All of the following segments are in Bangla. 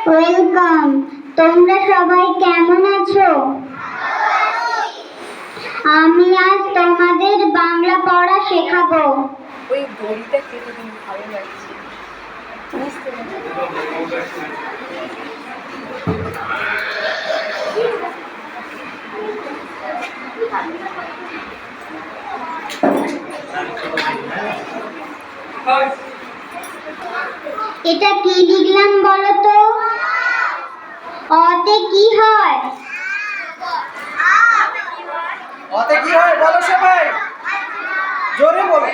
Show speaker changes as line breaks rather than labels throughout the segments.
ওয়েলকাম। তোমরা সবাই কেমন আছো? আমি আজ তোমাদের বাংলা পড়া শেখাবো।
ওই বইটা কেটে দিন, ভালো লাগছে।
এটা কি লিখলাম বলো তো? অতে কি হয়?
অতে কি হয় বলো সবাই, জোরে বলো।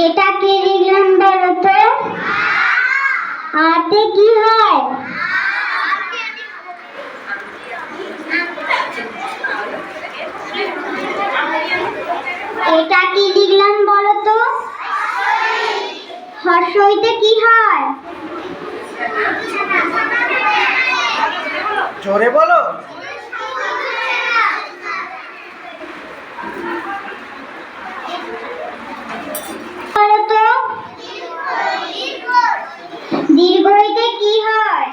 এটা কি লিখলাম বলো তো? আতে কি হয়? এটা কি লিখলাম বলো তো? হর্ষইতে কি হয়?
জোরে বলো।
বলো তো? দীর্ঘইতে কি হয়?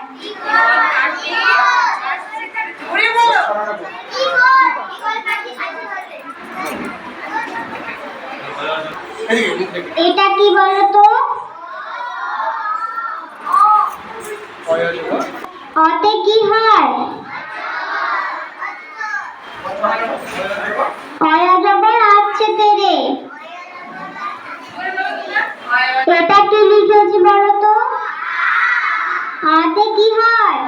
এটা কি বলো তো? অতে কি হয়? অয়াজবর আসছে তেরে। এটা কি লিখেছি বলো তো? আতে কি হয়?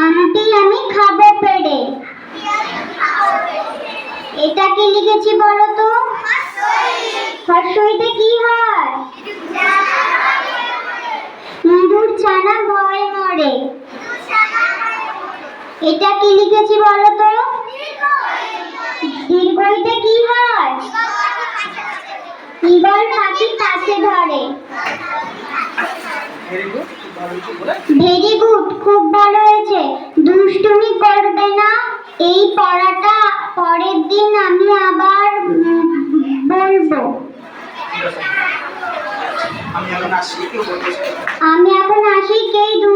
আমটি আমি খাবো পেড়ে। এটা কি লিখেছি বলো তো? হর্ষইতে কি হয়? ইঁদুর ছানা ভয় মরে। এটা কি লিখেছি বলো তো? দীর্ঘইতে কি হয়? ঈগল পাখি কাছে ধরে। ভেরি গুড, খুব ভালো হয়েছে। দুষ্টুমি করবে না। এই পড়াটা পরের দিন আমি আবার বলবো।
আমি এখন আসি, কেউ
কেউ